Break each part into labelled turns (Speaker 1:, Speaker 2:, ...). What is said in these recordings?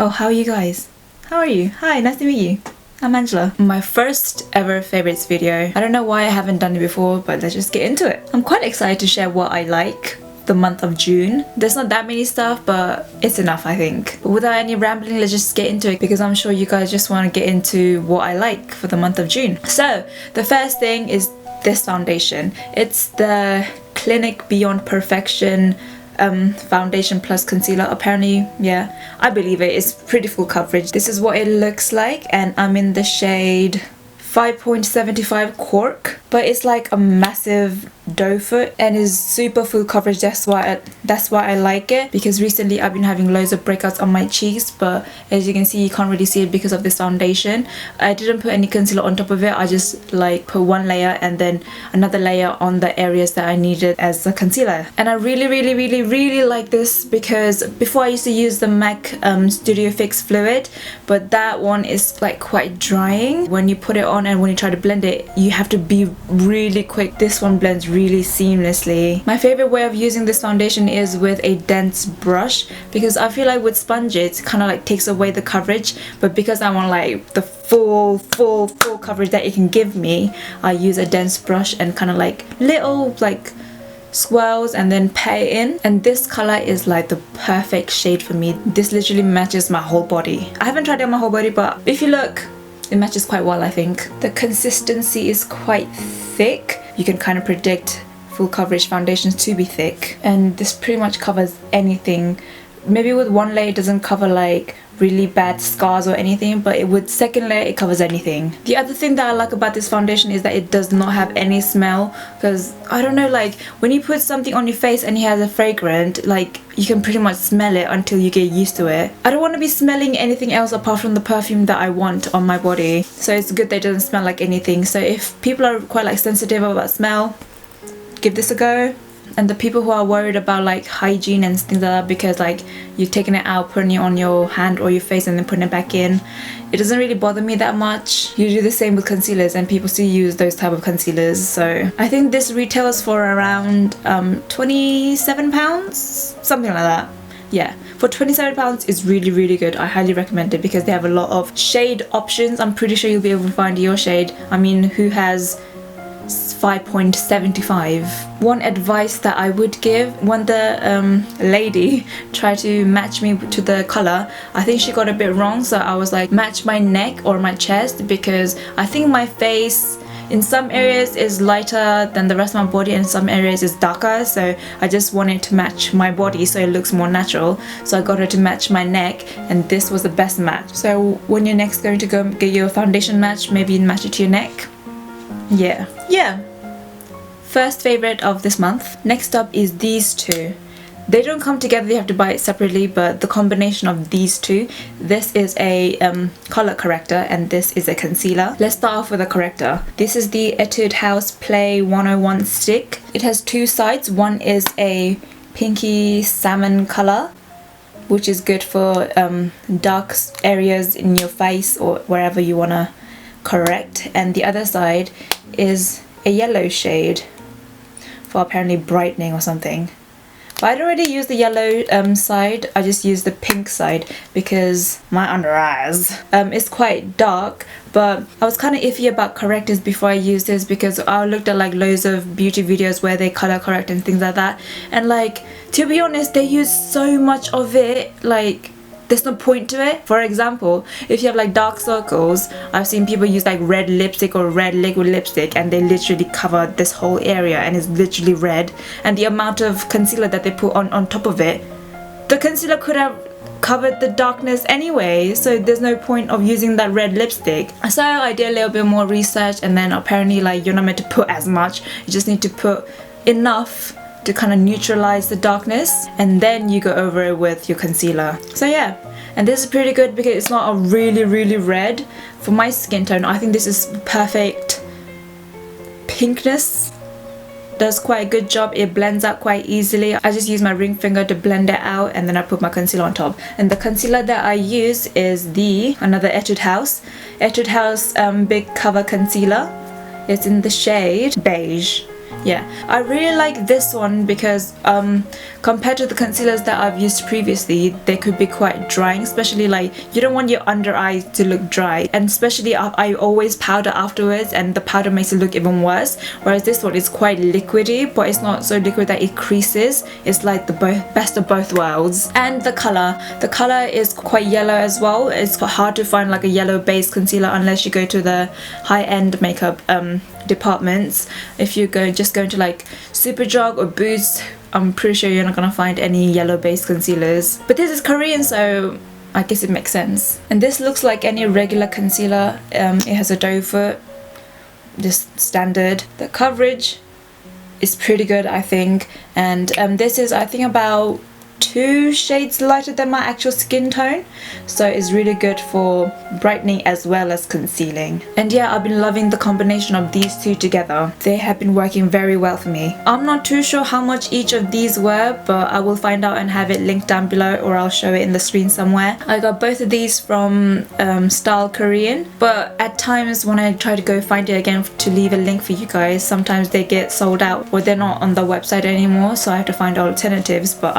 Speaker 1: Oh, how are you guys? How are you? Hi, nice to meet you. I'm Angela. My first ever favorites video. I don't know why I haven't done it before, but let's just get into it. I'm quite excited to share what I like the month of June. There's not that many stuff, but it's enough, I think. But without any rambling, let's just get into it, because I'm sure you guys just want to get into what I like for the month of June. So the first thing is this foundation. It's the Clinique Beyond Perfection foundation plus concealer. Apparently, yeah, I believe it. It's pretty full coverage. This is what it looks like, and I'm in the shade 5.75 cork, but it's like a massive doe foot and is super full coverage. That's why I like it, because recently I've been having loads of breakouts on my cheeks, but as you can see, you can't really see it because of this foundation. I didn't put any concealer on top of it. I just like put one layer and then another layer on the areas that I needed as a concealer. And I really like this, because before I used to use the MAC Studio Fix fluid, but that one is like quite drying when you put it on, and when you try to blend it, you have to be really quick. This one blends really seamlessly. My favorite way of using this foundation is with a dense brush, because I feel like with sponges it kind of like takes away the coverage, but because I want like the full coverage that it can give me, I use a dense brush and kind of like little like swirls and then pat it in. And this color is like the perfect shade for me. This literally matches my whole body. I haven't tried it on my whole body, but if you look, it matches quite well, I think. The consistency is quite thick. You can kind of predict full coverage foundations to be thick, and this pretty much covers anything. Maybe with one layer it doesn't cover like really bad scars or anything, but with second layer it covers anything. The other thing that I like about this foundation is that it does not have any smell, because I don't know, like when you put something on your face and it has a fragrance, like you can pretty much smell it until you get used to it. I don't want to be smelling anything else apart from the perfume that I want on my body, so it's good that it doesn't smell like anything. So if people are quite like sensitive about smell, give this a go. And the people who are worried about like hygiene and things like that, because like you're taking it out, putting it on your hand or your face and then putting it back in, it doesn't really bother me that much. You do the same with concealers, and people still use those type of concealers. So I think this retails for around £27, something like that. Yeah, for £27 it's really good. I highly recommend it, because they have a lot of shade options. I'm pretty sure you'll be able to find your shade. I mean, who has 5.75? One advice that I would give, when the lady tried to match me to the color, I think she got a bit wrong. So I was like, match my neck or my chest, because I think my face in some areas is lighter than the rest of my body and some areas is darker, so I just wanted to match my body so it looks more natural. So I got her to match my neck, and this was the best match. So when you're next going to go get your foundation match, maybe match it to your neck. Yeah. First favorite of this month. Next up is these two. They don't come together, you have to buy it separately, but the combination of these two, this is a color corrector and this is a concealer. Let's start off with a corrector. This is the Etude House Play 101 stick. It has two sides. One is a pinky salmon color, which is good for dark areas in your face or wherever you want to correct, and the other side is a yellow shade for apparently brightening or something. But I don't really use the yellow side, I just use the pink side, because my under eyes is quite dark. But I was kind of iffy about correctors before I used this, because I looked at like loads of beauty videos where they color correct and things like that, and like, to be honest, they use so much of it, like there's no point to it. For example, if you have like dark circles, I've seen people use like red lipstick or red liquid lipstick, and they literally cover this whole area and it's literally red, and the amount of concealer that they put on top of it, the concealer could have covered the darkness anyway, so there's no point of using that red lipstick. So I did a little bit more research, and then apparently like you're not meant to put as much, you just need to put enough to kind of neutralize the darkness, and then you go over it with your concealer. So yeah, and this is pretty good because it's not a really red. For my skin tone, I think this is perfect pinkness. Does quite a good job. It blends out quite easily. I just use my ring finger to blend it out, and then I put my concealer on top. And the concealer that I use is another Etude House Big Cover Concealer. It's in the shade beige. Yeah, I really like this one because compared to the concealers that I've used previously, they could be quite drying, especially like you don't want your under eyes to look dry, and especially I always powder afterwards and the powder makes it look even worse, whereas this one is quite liquidy, but it's not so liquid that it creases. It's like the best of both worlds. And the color is quite yellow as well. It's hard to find like a yellow base concealer unless you go to the high-end makeup departments. If you just go into like Superdrug or Boots, I'm pretty sure you're not gonna find any yellow based concealers. But this is Korean, so I guess it makes sense. And this looks like any regular concealer. It has a doe foot, just standard. The coverage is pretty good, I think. And this is, I think, about 2 shades lighter than my actual skin tone, so it's really good for brightening as well as concealing. And yeah, I've been loving the combination of these two together. They have been working very well for me. I'm not too sure how much each of these were, but I will find out and have it linked down below, or I'll show it in the screen somewhere. I got both of these from Style Korean, but at times when I try to go find it again to leave a link for you guys, sometimes they get sold out or they're not on the website anymore, so I have to find alternatives. But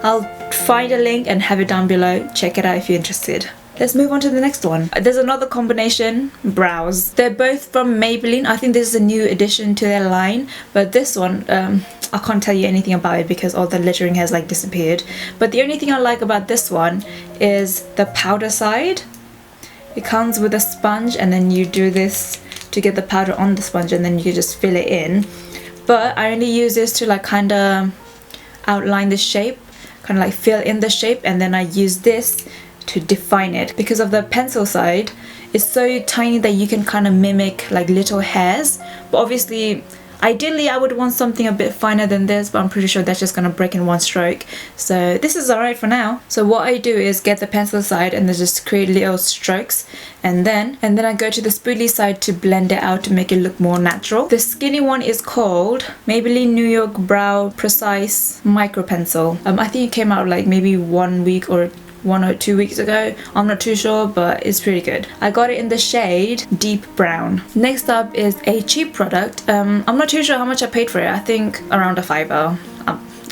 Speaker 1: I'll find a link and have it down below. Check it out if you're interested. Let's move on to the next one. There's another combination, brows. They're both from Maybelline. I think this is a new addition to their line, but this one, I can't tell you anything about it because all the lettering has like disappeared. But the only thing I like about this one is the powder side. It comes with a sponge and then you do this to get the powder on the sponge and then you can just fill it in. But I only use this to like kind of outline the shape, kind of like fill in the shape, and then I use this to define it. Because of the pencil side, it's so tiny that you can kind of mimic like little hairs, but obviously ideally I would want something a bit finer than this, but I'm pretty sure that's just gonna break in one stroke, so this is alright for now. So what I do is get the pencil side and then just create little strokes, and then I go to the spoolie side to blend it out to make it look more natural. The skinny one is called Maybelline New York Brow Precise Micro Pencil. I think it came out like maybe 1 week or 1 or 2 weeks ago, I'm not too sure, but it's pretty good. I got it in the shade Deep Brown. Next up is a cheap product. I'm not too sure how much I paid for it. I think around a $5.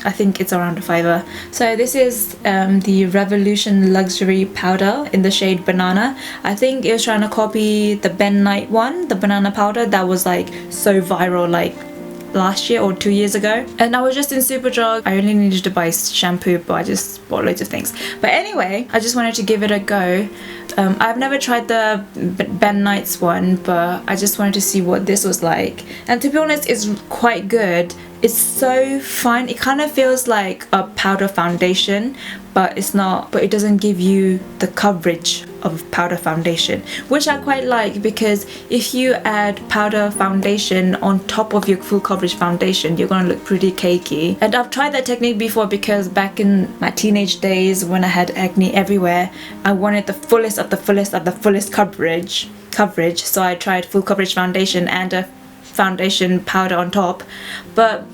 Speaker 1: I think it's around a $5. So this is the Revolution Luxury Powder in the shade Banana. I think it was trying to copy the Ben Knight one, the banana powder that was like so viral like last year or 2 years ago. And I was just in Superdrug. I only needed to buy shampoo, but I just bought loads of things. But anyway, I just wanted to give it a go. I've never tried the Ben Knight's one, but I just wanted to see what this was like. And to be honest, it's quite good. It's so fine. It kind of feels like a powder foundation, but it's not, but it doesn't give you the coverage of powder foundation, which I quite like, because if you add powder foundation on top of your full coverage foundation, you're gonna look pretty cakey. And I've tried that technique before, because back in my teenage days when I had acne everywhere, I wanted the fullest of the fullest of the fullest coverage, so I tried full coverage foundation and a foundation powder on top, but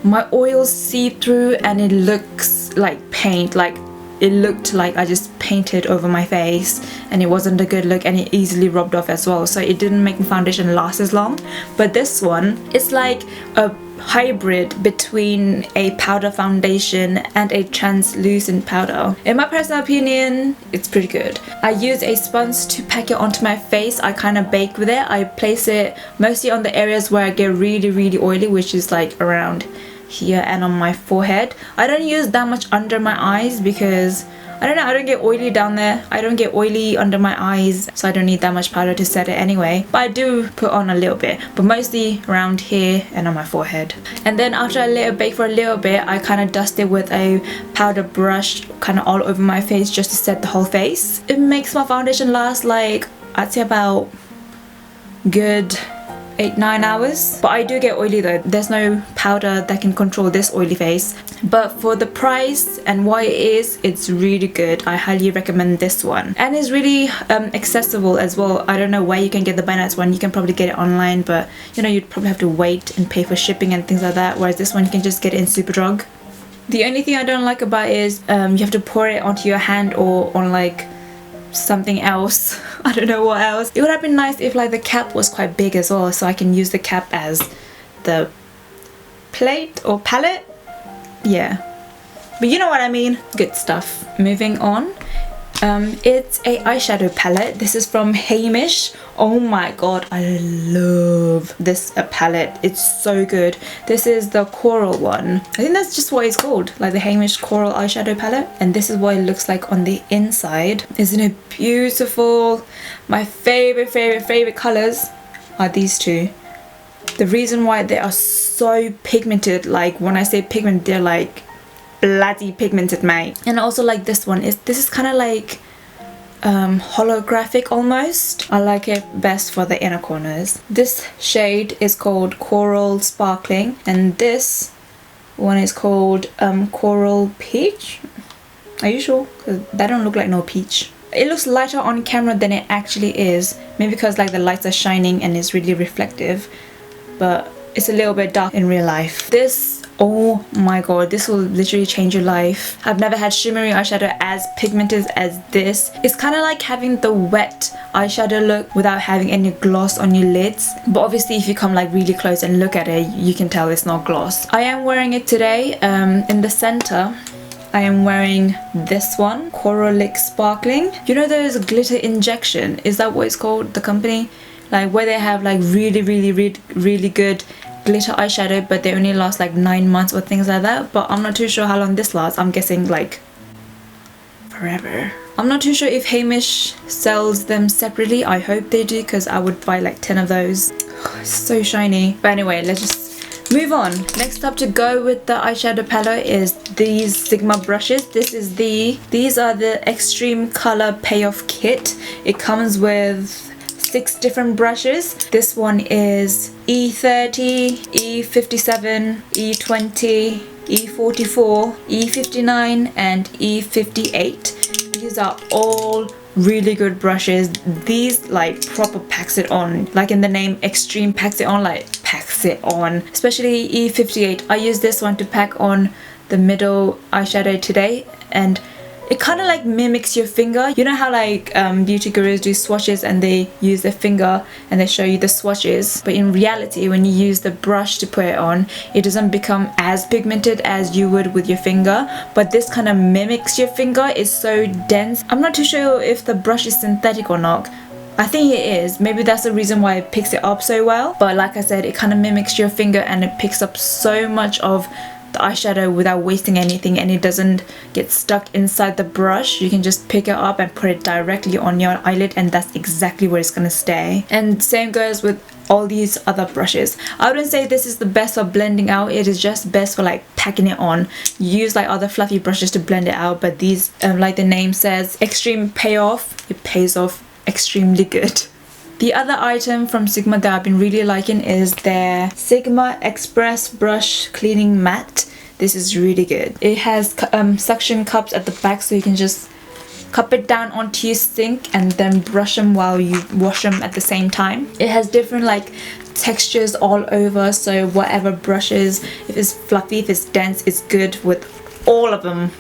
Speaker 1: my oils seep through and it looks like paint. Like it looked like I just painted over my face, and it wasn't a good look, and it easily rubbed off as well, so it didn't make my foundation last as long. But this one, it's like a hybrid between a powder foundation and a translucent powder. In my personal opinion, it's pretty good. I use a sponge to pack it onto my face. I kind of bake with it. I place it mostly on the areas where I get really oily, which is like around here and on my forehead. I don't use that much under my eyes because I don't know, I don't get oily down there. I don't get oily under my eyes, so I don't need that much powder to set it anyway. But I do put on a little bit, but mostly around here and on my forehead. And then after I let it bake for a little bit, I kind of dust it with a powder brush kind of all over my face just to set the whole face. It makes my foundation last like, I'd say about good 8-9 hours. But I do get oily though. There's no powder that can control this oily face. But for the price and what it is, it's really good. I highly recommend this one. And it's really accessible as well. I don't know where you can get the Binance one. You can probably get it online, but you know, you'd probably have to wait and pay for shipping and things like that. Whereas this one, you can just get it in Superdrug. The only thing I don't like about it is you have to pour it onto your hand or on like something else. I don't know what else. It would have been nice if like the cap was quite big as well, so I can use the cap as the plate or palette. Yeah, but you know what I mean. Good stuff. Moving on. It's a eyeshadow palette. This is from Heimish. Oh my god, I love this palette. It's so good. This is the coral one. I think that's just what it's called, like the Heimish coral eyeshadow palette. And this is what it looks like on the inside. Isn't it beautiful? My favorite colors are these two. The reason why they are so pigmented, like when I say pigment, they're like bloody pigmented, mate. And I also like this one. This is kind of like holographic almost. I like it best for the inner corners. This shade is called Coral Sparkling, and this one is called Coral Peach. Are you sure? 'Cause that don't look like no peach. It looks lighter on camera than it actually is, maybe because like the lights are shining and it's really reflective, but it's a little bit dark in real life. This, oh my god, this will literally change your life. I've never had shimmery eyeshadow as pigmented as this. It's kind of like having the wet eyeshadow look without having any gloss on your lids, but obviously if you come like really close and look at it, you can tell it's not gloss. I am wearing it today. In the center I am wearing this one, Coralic Sparkling. You know those glitter injection, is that what it's called, the company? Like where they have like really good glitter eyeshadow, but they only last like 9 months or things like that. But I'm not too sure how long this lasts. I'm guessing like forever. I'm not too sure if Heimish sells them separately. I hope they do, because I would buy like 10 of those. So shiny. But anyway, let's just move on. Next up to go with the eyeshadow palette is these Sigma brushes. These are the Extreme Color Payoff Kit. It comes with 6 different brushes. This one is E30, E57, E20, E44, E59 and E58. These are all really good brushes. These like proper packs it on, like in the name Extreme packs it on, like packs it on. Especially E58. I use this one to pack on the middle eyeshadow today, and it kind of like mimics your finger. You know how like beauty gurus do swatches and they use their finger and they show you the swatches, but in reality when you use the brush to put it on, it doesn't become as pigmented as you would with your finger, but this kind of mimics your finger. It's so dense. I'm not too sure if the brush is synthetic or not. I think it is. Maybe that's the reason why it picks it up so well, but like I said, it kind of mimics your finger and it picks up so much of the eyeshadow without wasting anything, and it doesn't get stuck inside the brush. You can just pick it up and put it directly on your eyelid, and that's exactly where it's gonna stay. And same goes with all these other brushes. I wouldn't say this is the best for blending out. It is just best for like packing it on. Use like other fluffy brushes to blend it out, but these like the name says, Extreme Payoff, it pays off extremely good. The other item from Sigma that I've been really liking is their Sigma Express Brush Cleaning Mat. This is really good. It has suction cups at the back, so you can just cup it down onto your sink and then brush them while you wash them at the same time. It has different like textures all over, so whatever brushes, if it's fluffy, if it's dense, it's good with all of them.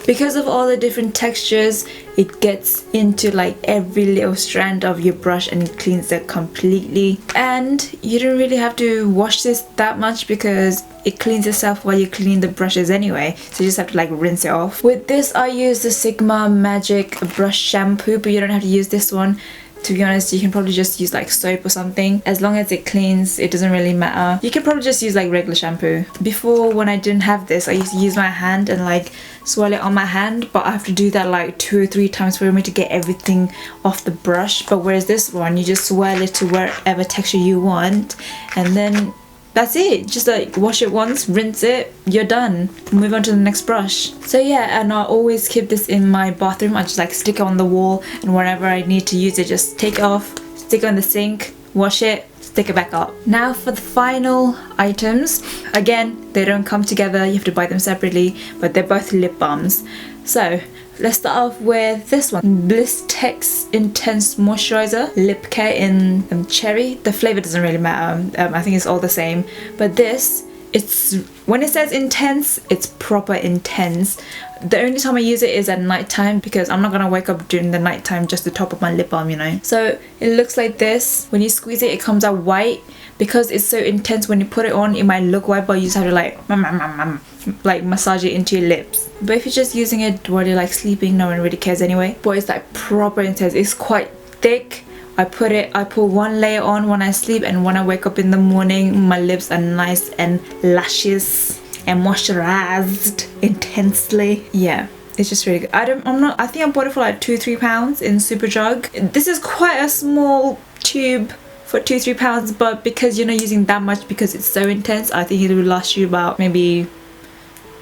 Speaker 1: Because of all the different textures, it gets into like every little strand of your brush and it cleans it completely. And you don't really have to wash this that much because it cleans itself while you clean the brushes anyway. So you just have to like rinse it off. With this, I use the Sigma Magic Brush Shampoo, but you don't have to use this one. To be honest, you can probably just use like soap or something. As long as it cleans, it doesn't really matter. You can probably just use like regular shampoo. Before, when I didn't have this, I used to use my hand and like swirl it on my hand, but I have to do that like 2 or 3 times for me to get everything off the brush. But whereas this one, you just swirl it to wherever texture you want, and then that's it. Just like wash it once, rinse it, you're done. Move on to the next brush. So yeah, and I always keep this in my bathroom. I just like stick it on the wall, and whenever I need to use it, just take it off, stick it on the sink, wash it, stick it back up. Now for the final items. Again, they don't come together, you have to buy them separately, but they're both lip balms. So let's start off with this one, Bliss Tex Intense Moisturizer Lip Care in Cherry. The flavor doesn't really matter. I think it's all the same. But this, it's when it says intense, it's proper intense. The only time I use it is at night time because I'm not gonna wake up during the night time just to top up my lip balm, you know. So it looks like this. When you squeeze it, it comes out white because it's so intense. When you put it on, it might look white, but you just have to like massage it into your lips. But if you're just using it while you're like sleeping, no one really cares anyway. But it's like proper intense. It's quite thick. I put one layer on when I sleep, and when I wake up in the morning, my lips are nice and luscious and moisturized intensely. Yeah, it's just really good. I think I bought it for like £2-3 in Superdrug. This is quite a small tube for £2-3, but because you're not using that much, because it's so intense, I think it will last you about maybe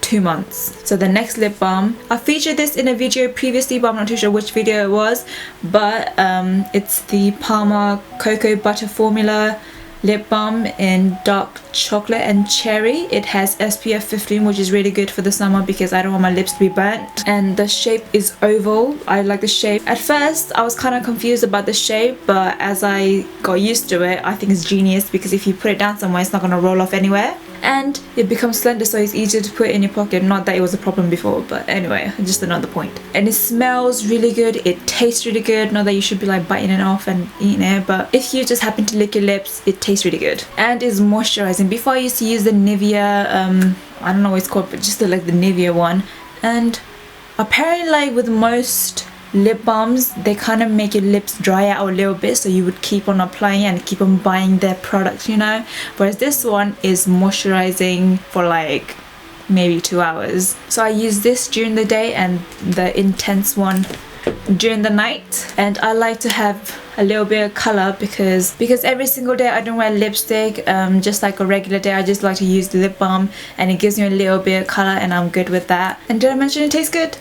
Speaker 1: 2 months. So the next lip balm, I featured this in a video previously, but I'm not too sure which video it was, but it's the Palmer Cocoa Butter Formula lip balm in dark chocolate and cherry. It has SPF 15, which is really good for the summer because I don't want my lips to be burnt. And the shape is oval. I like the shape. At first I was kind of confused about the shape, but as I got used to it, I think it's genius, because if you put it down somewhere, it's not going to roll off anywhere, and it becomes slender, so it's easier to put in your pocket. Not that it was a problem before, but anyway, just another point. And it smells really good, it tastes really good. Not that you should be like biting it off and eating it, but if you just happen to lick your lips, it tastes really good. And it's moisturizing. Before I used to use the Nivea, I don't know what it's called, but just like the Nivea one, and apparently like with most lip balms, they kind of make your lips dry out a little bit, so you would keep on applying and keep on buying their products, you know. Whereas this one is moisturizing for like maybe 2 hours. So I use this during the day and the intense one during the night. And I like to have a little bit of color because every single day I don't wear lipstick, just like a regular day. I just like to use the lip balm, and it gives me a little bit of color, and I'm good with that. And did I mention it tastes good?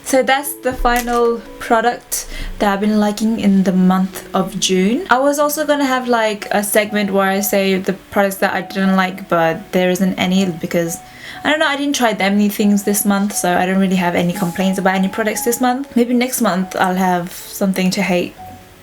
Speaker 1: So that's the final product that I've been liking in the month of June. I was also gonna have like a segment where I say the products that I didn't like, but there isn't any, because I don't know, I didn't try that many things this month, so I don't really have any complaints about any products this month. Maybe next month I'll have something to hate.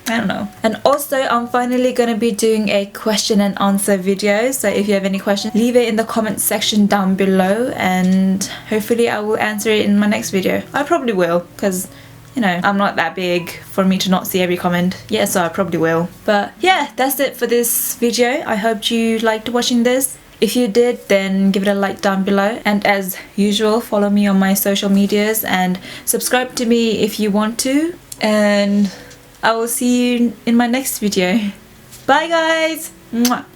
Speaker 1: I don't know. And also I'm finally gonna be doing a question and answer video, so if you have any questions, leave it in the comment section down below, and hopefully I will answer it in my next video. I probably will, because you know, I'm not that big for me to not see every comment. Yeah, so I probably will. But yeah, that's it for this video. I hope you liked watching this. If you did, then give it a like down below, and as usual, follow me on my social medias and subscribe to me if you want to, and I will see you in my next video. Bye guys! Mwah.